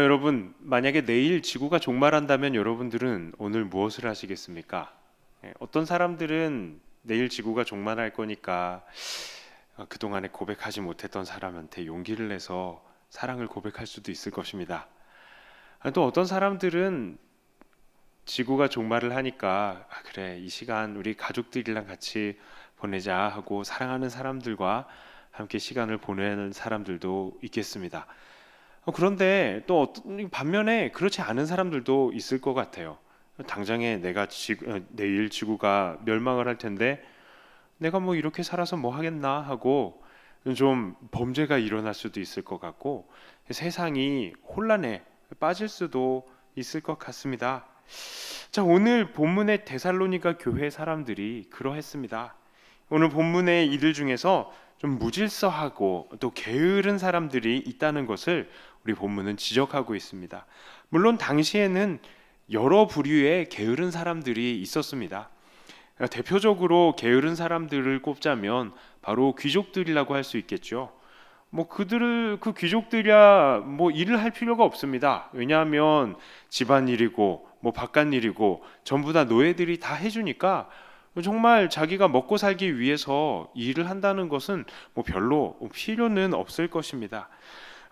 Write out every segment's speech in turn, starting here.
여러분, 만약에 내일 지구가 종말한다면 여러분들은 오늘 무엇을 하시겠습니까? 어떤 사람들은 내일 지구가 종말할 거니까 그동안에 고백하지 못했던 사람한테 용기를 내서 사랑을 고백할 수도 있을 것입니다. 또 어떤 사람들은 지구가 종말을 하니까 그래, 이 시간 우리 가족들이랑 같이 보내자 하고 사랑하는 사람들과 함께 시간을 보내는 사람들도 있겠습니다. 그런데 또 반면에 그렇지 않은 사람들도 있을 것 같아요. 당장에 내일 지구가 멸망을 할 텐데 내가 뭐 이렇게 살아서 뭐 하겠나 하고 좀 범죄가 일어날 수도 있을 것 같고 세상이 혼란에 빠질 수도 있을 것 같습니다. 자, 오늘 본문의 데살로니가 교회 사람들이 그러했습니다. 오늘 본문의 이들 중에서 좀 무질서하고 또 게으른 사람들이 있다는 것을 우리 본문은 지적하고 있습니다. 물론 당시에는 여러 부류의 게으른 사람들이 있었습니다. 대표적으로 게으른 사람들을 꼽자면 바로 귀족들이라고 할 수 있겠죠. 그 귀족들이야 뭐 일을 할 필요가 없습니다. 왜냐하면 집안일이고 뭐 바깥일이고 전부 다 노예들이 다 해주니까 정말 자기가 먹고 살기 위해서 일을 한다는 것은 뭐 별로 필요는 없을 것입니다.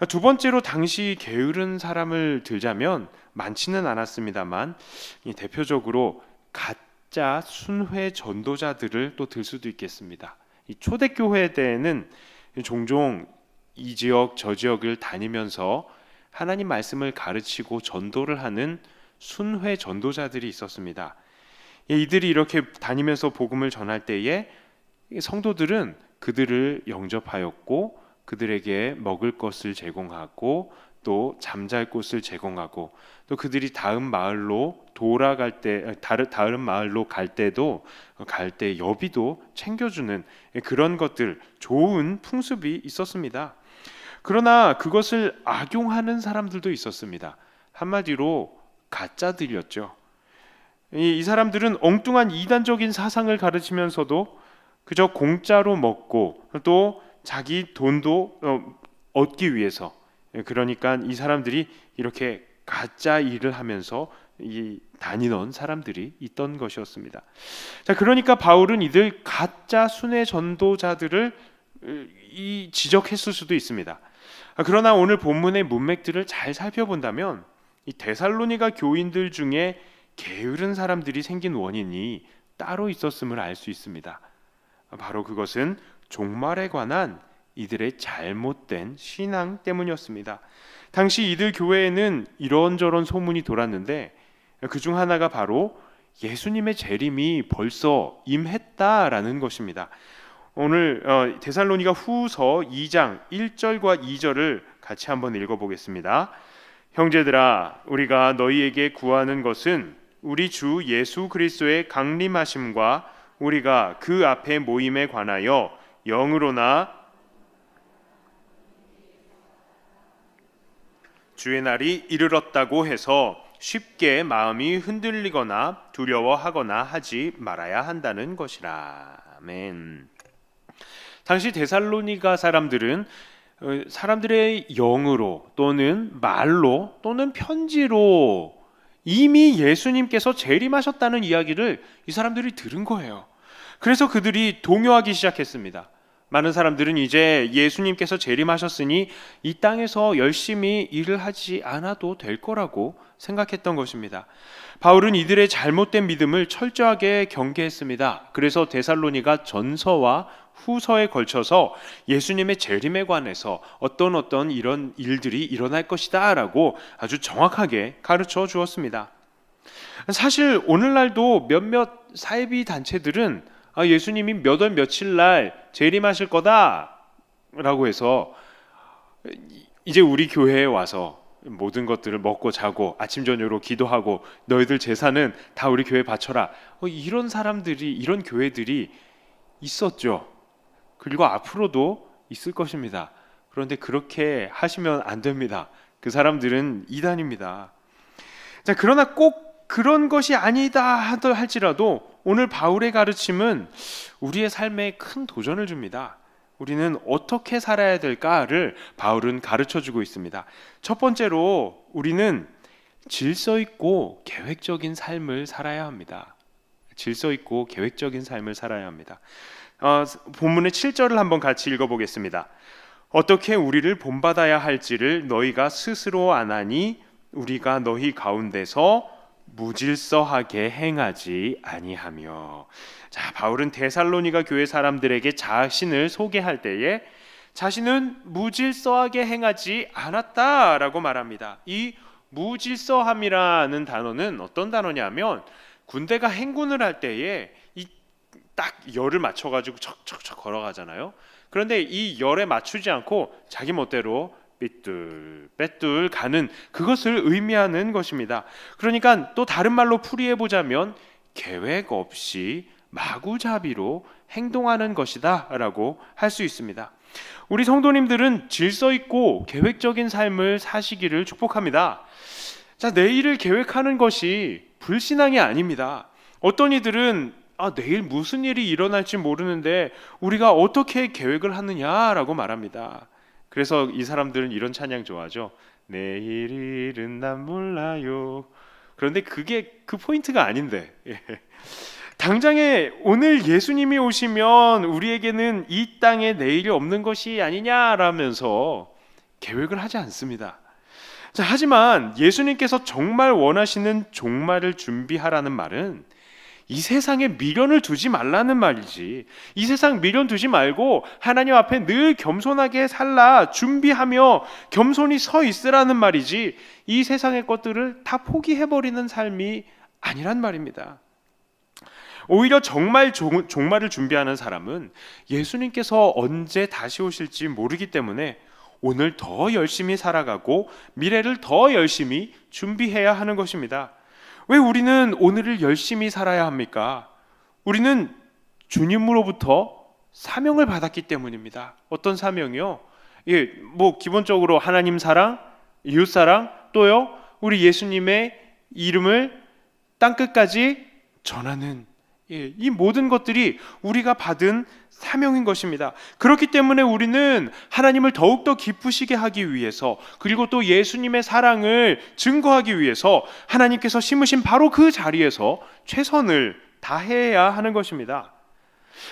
두 번째로 당시 게으른 사람을 들자면 많지는 않았습니다만 대표적으로 가짜 순회 전도자들을 또 들 수도 있겠습니다. 이 초대교회 때에는 종종 이 지역 저 지역을 다니면서 하나님 말씀을 가르치고 전도를 하는 순회 전도자들이 있었습니다. 이들이 이렇게 다니면서 복음을 전할 때에 성도들은 그들을 영접하였고 그들에게 먹을 것을 제공하고 또 잠잘 곳을 제공하고 또 그들이 다음 마을로 갈 때도 갈 때 여비도 챙겨주는 그런 것들, 좋은 풍습이 있었습니다. 그러나 그것을 악용하는 사람들도 있었습니다. 한마디로 가짜들이었죠. 이 사람들은 엉뚱한 이단적인 사상을 가르치면서도 그저 공짜로 먹고 또 자기 돈도 얻기 위해서, 그러니까 이 사람들이 이렇게 가짜 일을 하면서 다니던 사람들이 있던 것이었습니다. 자, 그러니까 바울은 이들 가짜 순회 전도자들을 지적했을 수도 있습니다. 그러나 오늘 본문의 문맥들을 잘 살펴본다면 이 데살로니가 교인들 중에 게으른 사람들이 생긴 원인이 따로 있었음을 알 수 있습니다. 바로 그것은 종말에 관한 이들의 잘못된 신앙 때문이었습니다. 당시 이들 교회에는 이런저런 소문이 돌았는데 그중 하나가 바로 예수님의 재림이 벌써 임했다라는 것입니다. 오늘 데살로니가 후서 2장 1절과 2절을 같이 한번 읽어보겠습니다. 형제들아, 우리가 너희에게 구하는 것은 우리 주 예수 그리스도의 강림하심과 우리가 그 앞에 모임에 관하여 영으로나 주의 날이 이르렀다고 해서 쉽게 마음이 흔들리거나 두려워하거나 하지 말아야 한다는 것이라. 아멘. 당시 데살로니가 사람들은 사람들의 영으로 또는 말로 또는 편지로 이미 예수님께서 재림하셨다는 이야기를 이 사람들이 들은 거예요. 그래서 그들이 동요하기 시작했습니다. 많은 사람들은 이제 예수님께서 재림하셨으니 이 땅에서 열심히 일을 하지 않아도 될 거라고 생각했던 것입니다. 바울은 이들의 잘못된 믿음을 철저하게 경계했습니다. 그래서 데살로니가 전서와 후서에 걸쳐서 예수님의 재림에 관해서 어떤 이런 일들이 일어날 것이다 라고 아주 정확하게 가르쳐 주었습니다. 사실 오늘날도 몇몇 사이비 단체들은 예수님이 몇 월 며칠 날 재림하실 거다 라고 해서 이제 우리 교회에 와서 모든 것들을 먹고 자고 아침 저녁으로 기도하고 너희들 재산은 다 우리 교회에 바쳐라, 이런 사람들이, 이런 교회들이 있었죠. 그리고 앞으로도 있을 것입니다. 그런데 그렇게 하시면 안 됩니다. 그 사람들은 이단입니다. 자, 그러나 꼭 그런 것이 아니다 할지라도 오늘 바울의 가르침은 우리의 삶에 큰 도전을 줍니다. 우리는 어떻게 살아야 될까를 바울은 가르쳐 주고 있습니다. 첫 번째로 우리는 질서 있고 계획적인 삶을 살아야 합니다. 질서 있고 계획적인 삶을 살아야 합니다. 본문의 7절을 한번 같이 읽어보겠습니다. 어떻게 우리를 본받아야 할지를 너희가 스스로 아나니 우리가 너희 가운데서 무질서하게 행하지 아니하며. 자, 바울은 데살로니가 교회 사람들에게 자신을 소개할 때에 자신은 무질서하게 행하지 않았다라고 말합니다. 이 무질서함이라는 단어는 어떤 단어냐면 군대가 행군을 할 때에 이 딱 열을 맞춰가지고 척척척 걸어가잖아요. 그런데 이 열에 맞추지 않고 자기 멋대로 삐뚤빼뚤 가는 그것을 의미하는 것입니다. 그러니까 또 다른 말로 풀이해 보자면 계획 없이 마구잡이로 행동하는 것이다 라고 할 수 있습니다. 우리 성도님들은 질서 있고 계획적인 삶을 사시기를 축복합니다. 자, 내일을 계획하는 것이 불신앙이 아닙니다. 어떤 이들은 내일 무슨 일이 일어날지 모르는데 우리가 어떻게 계획을 하느냐라고 말합니다. 그래서 이 사람들은 이런 찬양 좋아하죠. 내일 일은 난 몰라요. 그런데 그게 그 포인트가 아닌데 당장에 오늘 예수님이 오시면 우리에게는 이 땅에 내일이 없는 것이 아니냐라면서 계획을 하지 않습니다. 자, 하지만 예수님께서 정말 원하시는 종말을 준비하라는 말은 이 세상에 미련을 두지 말라는 말이지, 이 세상 미련 두지 말고 하나님 앞에 늘 겸손하게 살라 준비하며 겸손히 서 있으라는 말이지, 이 세상의 것들을 다 포기해버리는 삶이 아니란 말입니다. 오히려 정말 종말을 준비하는 사람은 예수님께서 언제 다시 오실지 모르기 때문에 오늘 더 열심히 살아가고 미래를 더 열심히 준비해야 하는 것입니다. 왜 우리는 오늘을 열심히 살아야 합니까? 우리는 주님으로부터 사명을 받았기 때문입니다. 어떤 사명이요? 기본적으로 하나님 사랑, 이웃 사랑, 또요 우리 예수님의 이름을 땅끝까지 전하는 이 모든 것들이 우리가 받은 사명인 것입니다. 그렇기 때문에 우리는 하나님을 더욱더 기쁘시게 하기 위해서, 그리고 또 예수님의 사랑을 증거하기 위해서 하나님께서 심으신 바로 그 자리에서 최선을 다해야 하는 것입니다.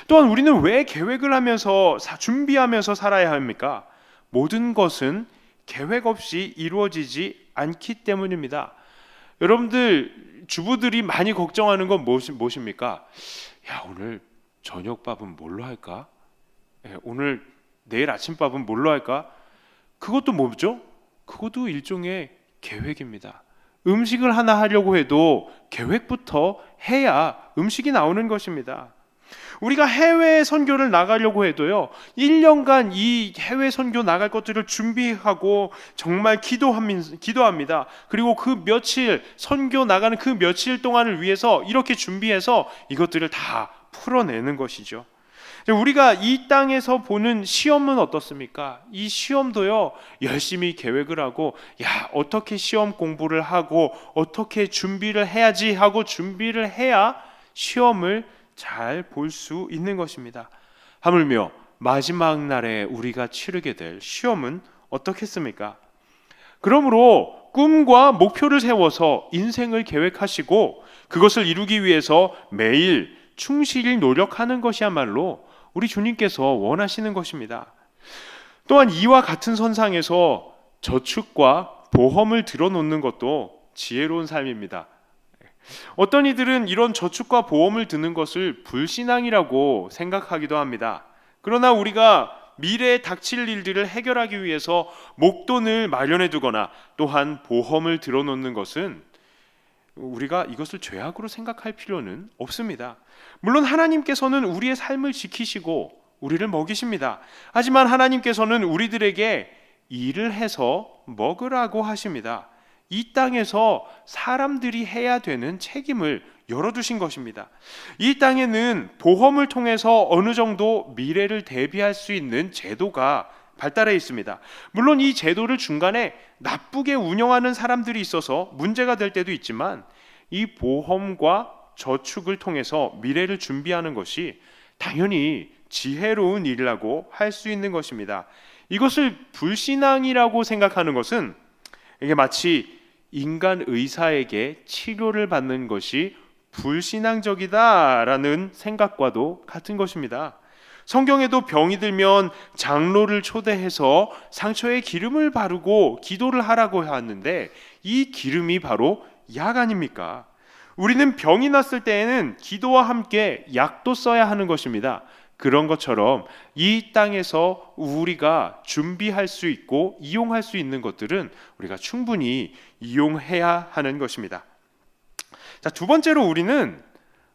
또한 우리는 왜 계획을 하면서 준비하면서 살아야 합니까? 모든 것은 계획 없이 이루어지지 않기 때문입니다. 여러분들 주부들이 많이 걱정하는 건 무엇입니까? 오늘 저녁밥은 뭘로 할까? 오늘 내일 아침밥은 뭘로 할까? 그것도 뭐죠? 그것도 일종의 계획입니다. 음식을 하나 하려고 해도 계획부터 해야 음식이 나오는 것입니다. 우리가 해외 선교를 나가려고 해도요, 1년간 이 해외 선교 나갈 것들을 준비하고 정말 기도합니다. 그리고 그 며칠 선교 나가는 그 며칠 동안을 위해서 이렇게 준비해서 이것들을 다 풀어내는 것이죠. 우리가 이 땅에서 보는 시험은 어떻습니까? 이 시험도요, 열심히 계획을 하고 어떻게 시험 공부를 하고 어떻게 준비를 해야지 하고 준비를 해야 시험을 잘 볼 수 있는 것입니다. 하물며 마지막 날에 우리가 치르게 될 시험은 어떻겠습니까? 그러므로 꿈과 목표를 세워서 인생을 계획하시고 그것을 이루기 위해서 매일 충실히 노력하는 것이야말로 우리 주님께서 원하시는 것입니다. 또한 이와 같은 선상에서 저축과 보험을 들어놓는 것도 지혜로운 삶입니다. 어떤 이들은 이런 저축과 보험을 드는 것을 불신앙이라고 생각하기도 합니다. 그러나 우리가 미래에 닥칠 일들을 해결하기 위해서 목돈을 마련해 두거나 또한 보험을 들어놓는 것은 우리가 이것을 죄악으로 생각할 필요는 없습니다. 물론 하나님께서는 우리의 삶을 지키시고 우리를 먹이십니다. 하지만 하나님께서는 우리들에게 일을 해서 먹으라고 하십니다. 이 땅에서 사람들이 해야 되는 책임을 열어두신 것입니다. 이 땅에는 보험을 통해서 어느 정도 미래를 대비할 수 있는 제도가 발달해 있습니다. 물론 이 제도를 중간에 나쁘게 운영하는 사람들이 있어서 문제가 될 때도 있지만 이 보험과 저축을 통해서 미래를 준비하는 것이 당연히 지혜로운 일이라고 할 수 있는 것입니다. 이것을 불신앙이라고 생각하는 것은 이게 마치 인간 의사에게 치료를 받는 것이 불신앙적이다라는 생각과도 같은 것입니다. 성경에도 병이 들면 장로를 초대해서 상처에 기름을 바르고 기도를 하라고 하는데 이 기름이 바로 약 아닙니까? 우리는 병이 났을 때에는 기도와 함께 약도 써야 하는 것입니다. 그런 것처럼 이 땅에서 우리가 준비할 수 있고 이용할 수 있는 것들은 우리가 충분히 이용해야 하는 것입니다. 자, 두 번째로 우리는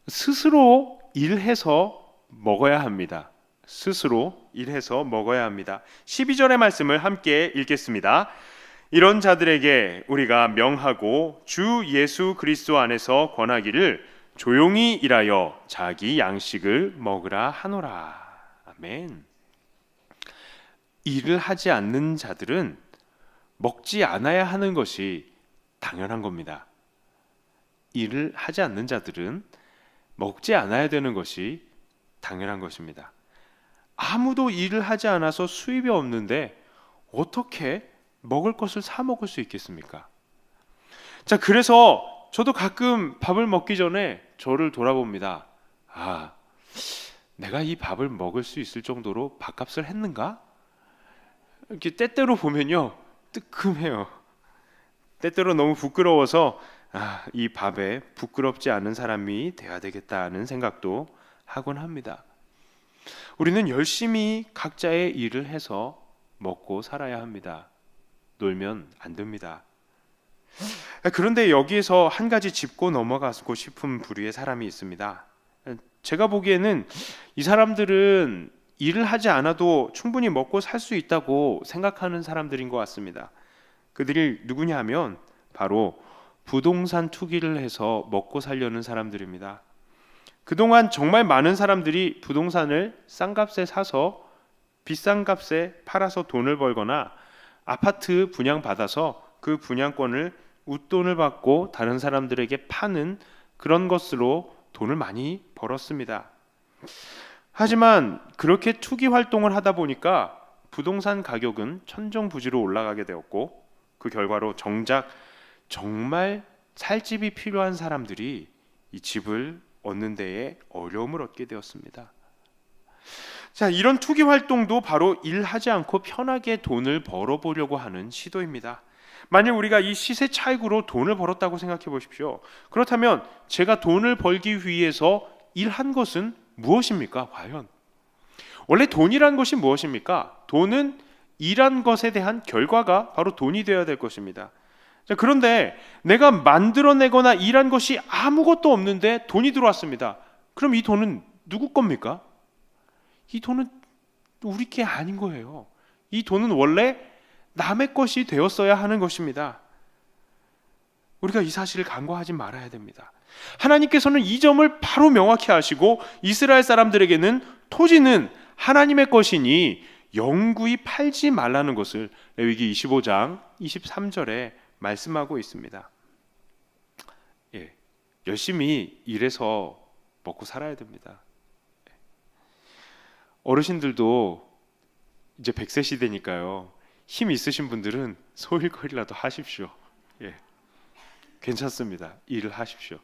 스스로 일해서 먹어야 합니다. 스스로 일해서 먹어야 합니다. 12절의 말씀을 함께 읽겠습니다. 이런 자들에게 우리가 명하고 주 예수 그리스도 안에서 권하기를 조용히 일하여 자기 양식을 먹으라 하노라. 아멘. 일을 하지 않는 자들은 먹지 않아야 하는 것이 당연한 겁니다. 일을 하지 않는 자들은 먹지 않아야 되는 것이 당연한 것입니다. 아무도 일을 하지 않아서 수입이 없는데 어떻게 먹을 것을 사 먹을 수 있겠습니까? 자, 그래서 저도 가끔 밥을 먹기 전에 저를 돌아봅니다. 아, 내가 이 밥을 먹을 수 있을 정도로 밥값을 했는가? 이렇게 때때로 보면요, 뜨끔해요. 때때로 너무 부끄러워서 이 밥에 부끄럽지 않은 사람이 돼야 되겠다는 생각도 하곤 합니다. 우리는 열심히 각자의 일을 해서 먹고 살아야 합니다. 놀면 안 됩니다. 그런데 여기에서 한 가지 짚고 넘어가고 싶은 부류의 사람이 있습니다. 제가 보기에는 이 사람들은 일을 하지 않아도 충분히 먹고 살 수 있다고 생각하는 사람들인 것 같습니다. 그들이 누구냐 하면 바로 부동산 투기를 해서 먹고 살려는 사람들입니다. 그동안 정말 많은 사람들이 부동산을 싼 값에 사서 비싼 값에 팔아서 돈을 벌거나 아파트 분양받아서 그 분양권을 웃돈을 받고 다른 사람들에게 파는 그런 것으로 돈을 많이 벌었습니다. 하지만 그렇게 투기 활동을 하다 보니까 부동산 가격은 천정부지로 올라가게 되었고 그 결과로 정작 정말 살 집이 필요한 사람들이 이 집을 얻는 데에 어려움을 얻게 되었습니다. 자, 이런 투기 활동도 바로 일하지 않고 편하게 돈을 벌어보려고 하는 시도입니다. 만약 우리가 이 시세 차익으로 돈을 벌었다고 생각해 보십시오. 그렇다면 제가 돈을 벌기 위해서 일한 것은 무엇입니까? 과연 원래 돈이란 것이 무엇입니까? 돈은 일한 것에 대한 결과가 바로 돈이 되어야 될 것입니다. 자, 그런데 내가 만들어내거나 일한 것이 아무것도 없는데 돈이 들어왔습니다. 그럼 이 돈은 누구 겁니까? 이 돈은 우리 게 아닌 거예요. 이 돈은 원래 남의 것이 되었어야 하는 것입니다. 우리가 이 사실을 간과하지 말아야 됩니다. 하나님께서는 이 점을 바로 명확히 하시고 이스라엘 사람들에게는 토지는 하나님의 것이니 영구히 팔지 말라는 것을 레위기 25장 23절에 말씀하고 있습니다. 열심히 일해서 먹고 살아야 됩니다. 어르신들도 이제 100세 시대니까요. 힘 있으신 분들은 소일거리라도 하십시오. 괜찮습니다. 일을 하십시오.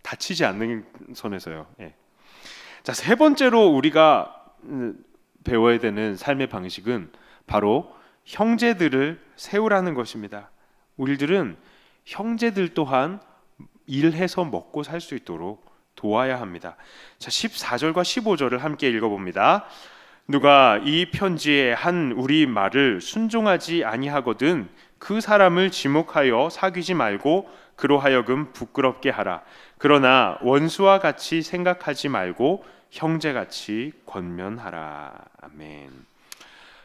다치지 않는 선에서요. 자, 세 번째로 우리가 배워야 되는 삶의 방식은 바로 형제들을 세우라는 것입니다. 우리들은 형제들 또한 일해서 먹고 살 수 있도록 도와야 합니다. 자, 14절과 15절을 함께 읽어봅니다. 누가 이 편지에 한 우리 말을 순종하지 아니하거든 그 사람을 지목하여 사귀지 말고 그로 하여금 부끄럽게 하라. 그러나 원수와 같이 생각하지 말고 형제같이 권면하라. 아멘.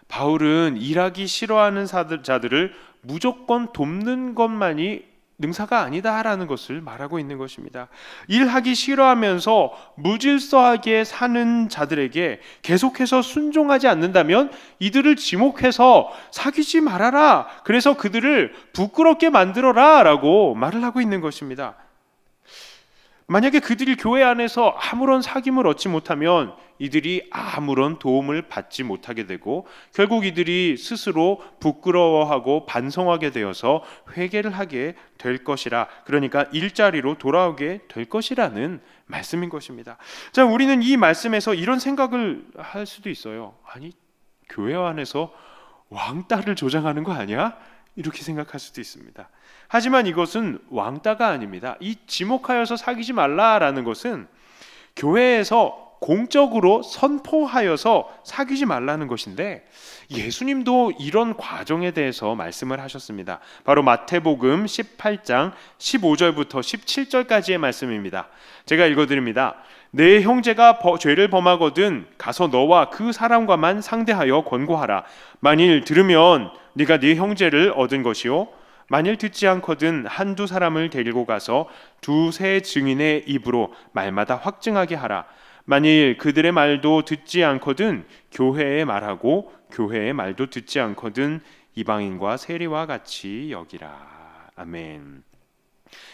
바울은 일하기 싫어하는 자들을 무조건 돕는 것만이 능사가 아니다라는 것을 말하고 있는 것입니다. 일하기 싫어하면서 무질서하게 사는 자들에게 계속해서 순종하지 않는다면 이들을 지목해서 사귀지 말아라. 그래서 그들을 부끄럽게 만들어라 라고 말을 하고 있는 것입니다. 만약에 그들이 교회 안에서 아무런 사귐을 얻지 못하면 이들이 아무런 도움을 받지 못하게 되고 결국 이들이 스스로 부끄러워하고 반성하게 되어서 회개를 하게 될 것이라, 그러니까 일자리로 돌아오게 될 것이라는 말씀인 것입니다. 자, 우리는 이 말씀에서 이런 생각을 할 수도 있어요. 아니, 교회 안에서 왕따를 조장하는 거 아니야? 이렇게 생각할 수도 있습니다. 하지만 이것은 왕따가 아닙니다. 이 지목하여서 사귀지 말라라는 것은 교회에서 공적으로 선포하여서 사귀지 말라는 것인데, 예수님도 이런 과정에 대해서 말씀을 하셨습니다. 바로 마태복음 18장 15절부터 17절까지의 말씀입니다. 제가 읽어드립니다. 내 형제가 죄를 범하거든 가서 너와 그 사람과만 상대하여 권고하라. 만일 들으면 네가 네 형제를 얻은 것이요, 만일 듣지 않거든 한두 사람을 데리고 가서 두세 증인의 입으로 말마다 확증하게 하라. 만일 그들의 말도 듣지 않거든 교회의 말하고 교회의 말도 듣지 않거든 이방인과 세리와 같이 여기라. 아멘.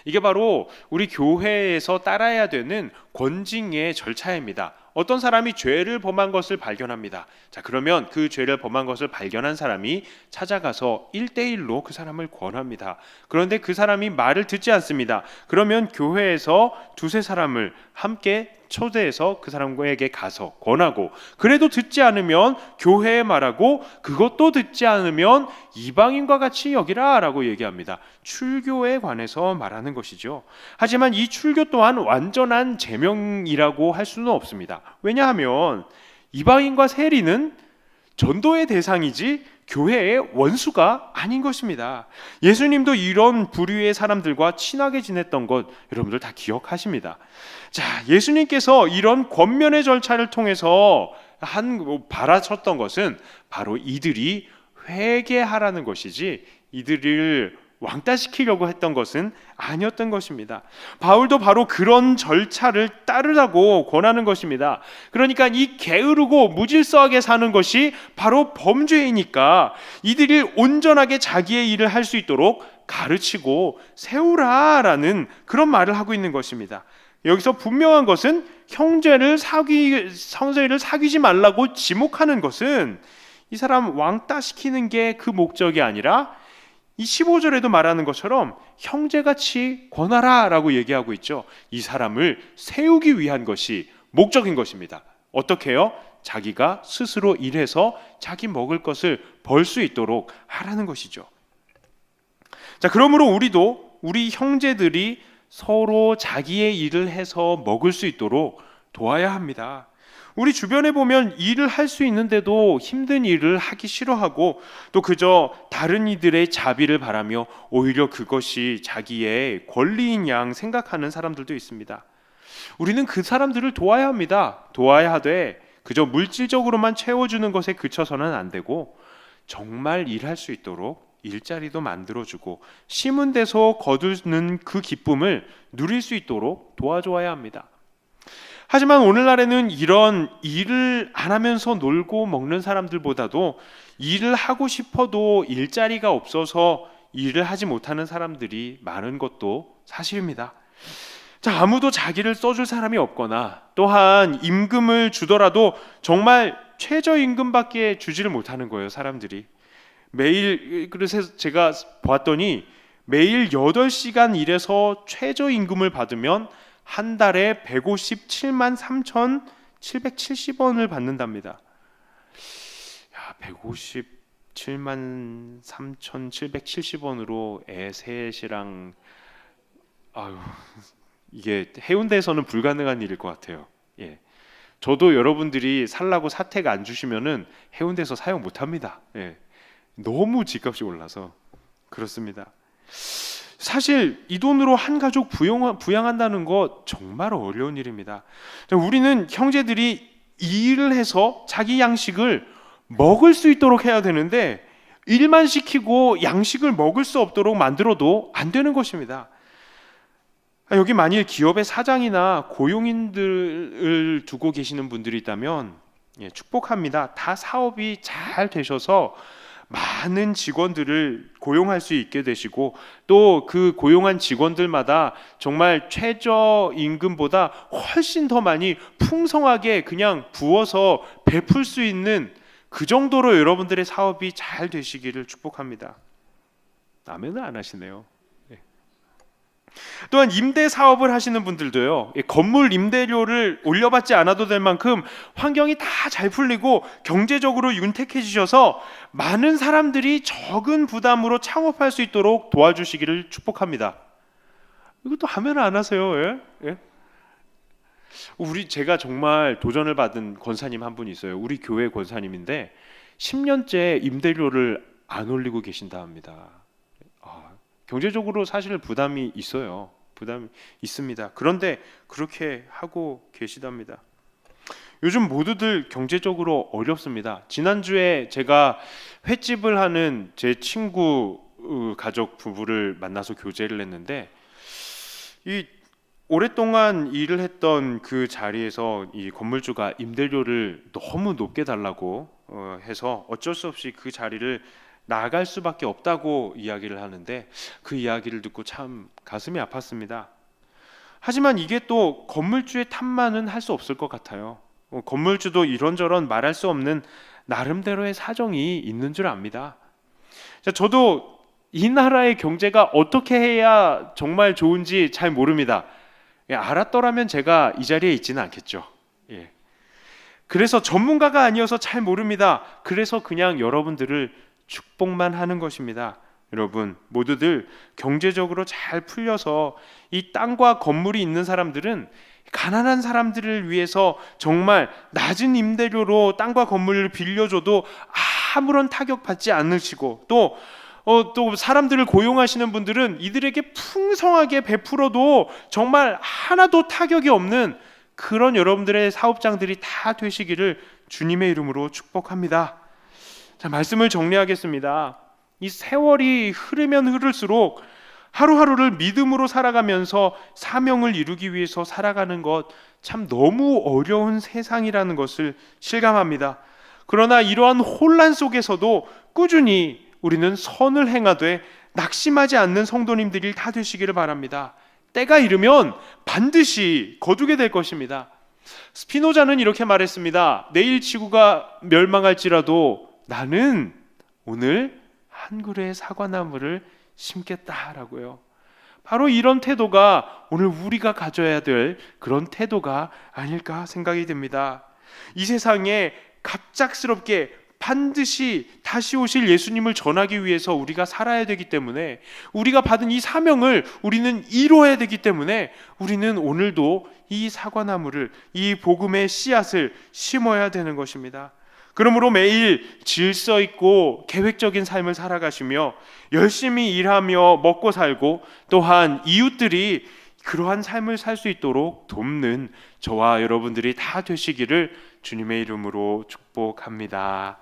이게 바로 우리 교회에서 따라야 되는 권징의 절차입니다. 어떤 사람이 죄를 범한 것을 발견합니다. 자, 그러면 그 죄를 범한 것을 발견한 사람이 찾아가서 1대1로 그 사람을 권합니다. 그런데 그 사람이 말을 듣지 않습니다. 그러면 교회에서 두세 사람을 함께 초대해서 그 사람에게 가서 권하고, 그래도 듣지 않으면 교회에 말하고, 그것도 듣지 않으면 이방인과 같이 여기라 라고 얘기합니다. 출교에 관해서 말하는 것이죠. 하지만 이 출교 또한 완전한 제명이라고 할 수는 없습니다. 왜냐하면 이방인과 세리는 전도의 대상이지 교회의 원수가 아닌 것입니다. 예수님도 이런 부류의 사람들과 친하게 지냈던 것 여러분들 다 기억하십니다. 자, 예수님께서 이런 권면의 절차를 통해서 바라셨던 것은 바로 이들이 회개하라는 것이지 이들을 왕따시키려고 했던 것은 아니었던 것입니다. 바울도 바로 그런 절차를 따르라고 권하는 것입니다. 그러니까 이 게으르고 무질서하게 사는 것이 바로 범죄이니까 이들이 온전하게 자기의 일을 할 수 있도록 가르치고 세우라라는 그런 말을 하고 있는 것입니다. 여기서 분명한 것은 형제를 사귀지 말라고 지목하는 것은 이 사람 왕따시키는 게 그 목적이 아니라 이 15절에도 말하는 것처럼 형제같이 권하라 라고 얘기하고 있죠. 이 사람을 세우기 위한 것이 목적인 것입니다. 어떻게 해요? 자기가 스스로 일해서 자기 먹을 것을 벌 수 있도록 하라는 것이죠. 자, 그러므로 우리 형제들이 서로 자기의 일을 해서 먹을 수 있도록 도와야 합니다. 우리 주변에 보면 일을 할 수 있는데도 힘든 일을 하기 싫어하고 또 그저 다른 이들의 자비를 바라며 오히려 그것이 자기의 권리인 양 생각하는 사람들도 있습니다. 우리는 그 사람들을 도와야 합니다. 도와야 하되 그저 물질적으로만 채워주는 것에 그쳐서는 안 되고 정말 일할 수 있도록 일자리도 만들어주고 심은 데서 거두는 그 기쁨을 누릴 수 있도록 도와줘야 합니다. 하지만 오늘날에는 이런 일을 안 하면서 놀고 먹는 사람들보다도 일을 하고 싶어도 일자리가 없어서 일을 하지 못하는 사람들이 많은 것도 사실입니다. 자, 아무도 자기를 써줄 사람이 없거나 또한 임금을 주더라도 정말 최저임금밖에 주지를 못하는 거예요, 사람들이. 매일, 그래서 제가 봤더니 매일 8시간 일해서 최저임금을 받으면 한 달에 157만 3,770원을 받는답니다. 157만 3,770원으로 애 셋이랑, 이게 해운대에서는 불가능한 일일 것 같아요. 예. 저도 여러분들이 살라고 사택 안 주시면은 해운대에서 사용 못 합니다. 예. 너무 집값이 올라서 그렇습니다. 사실 이 돈으로 한 가족 부양한다는 거 정말 어려운 일입니다. 우리는 형제들이 일을 해서 자기 양식을 먹을 수 있도록 해야 되는데 일만 시키고 양식을 먹을 수 없도록 만들어도 안 되는 것입니다. 여기 만일 기업의 사장이나 고용인들을 두고 계시는 분들이 있다면 축복합니다. 다 사업이 잘 되셔서 많은 직원들을 고용할 수 있게 되시고 또 그 고용한 직원들마다 정말 최저 임금보다 훨씬 더 많이 풍성하게 그냥 부어서 베풀 수 있는 그 정도로 여러분들의 사업이 잘 되시기를 축복합니다. 아멘은 안 하시네요. 또한 임대 사업을 하시는 분들도요, 건물 임대료를 올려받지 않아도 될 만큼 환경이 다 잘 풀리고 경제적으로 윤택해지셔서 많은 사람들이 적은 부담으로 창업할 수 있도록 도와주시기를 축복합니다. 이것도 하면 안 하세요? 예? 예? 제가 정말 도전을 받은 권사님 한 분이 있어요. 우리 교회 권사님인데 10년째 임대료를 안 올리고 계신다 합니다. 경제적으로 사실 부담이 있어요. 부담이 있습니다. 그런데 그렇게 하고 계시답니다. 요즘 모두들 경제적으로 어렵습니다. 지난주에 제가 횟집을 하는 제 친구 가족 부부를 만나서 교제를 했는데 이 오랫동안 일을 했던 그 자리에서 이 건물주가 임대료를 너무 높게 달라고 해서 어쩔 수 없이 그 자리를 나갈 수밖에 없다고 이야기를 하는데 그 이야기를 듣고 참 가슴이 아팠습니다. 하지만 이게 또 건물주의 탓만은 할 수 없을 것 같아요. 건물주도 이런저런 말할 수 없는 나름대로의 사정이 있는 줄 압니다. 저도 이 나라의 경제가 어떻게 해야 정말 좋은지 잘 모릅니다. 알았더라면 제가 이 자리에 있지는 않겠죠. 그래서 전문가가 아니어서 잘 모릅니다. 그래서 그냥 여러분들을 축복만 하는 것입니다. 여러분 모두들 경제적으로 잘 풀려서 이 땅과 건물이 있는 사람들은 가난한 사람들을 위해서 정말 낮은 임대료로 땅과 건물을 빌려줘도 아무런 타격받지 않으시고 또 사람들을 고용하시는 분들은 이들에게 풍성하게 베풀어도 정말 하나도 타격이 없는 그런 여러분들의 사업장들이 다 되시기를 주님의 이름으로 축복합니다. 자, 말씀을 정리하겠습니다. 이 세월이 흐르면 흐를수록 하루하루를 믿음으로 살아가면서 사명을 이루기 위해서 살아가는 것 참 너무 어려운 세상이라는 것을 실감합니다. 그러나 이러한 혼란 속에서도 꾸준히 우리는 선을 행하되 낙심하지 않는 성도님들이 다 되시기를 바랍니다. 때가 이르면 반드시 거두게 될 것입니다. 스피노자는 이렇게 말했습니다. 내일 지구가 멸망할지라도 나는 오늘 한 그루의 사과나무를 심겠다라고요. 바로 이런 태도가 오늘 우리가 가져야 될 그런 태도가 아닐까 생각이 듭니다. 이 세상에 갑작스럽게 반드시 다시 오실 예수님을 전하기 위해서 우리가 살아야 되기 때문에 우리가 받은 이 사명을 우리는 이루어야 되기 때문에 우리는 오늘도 이 사과나무를, 이 복음의 씨앗을 심어야 되는 것입니다. 그러므로 매일 질서 있고 계획적인 삶을 살아가시며 열심히 일하며 먹고 살고 또한 이웃들이 그러한 삶을 살 수 있도록 돕는 저와 여러분들이 다 되시기를 주님의 이름으로 축복합니다.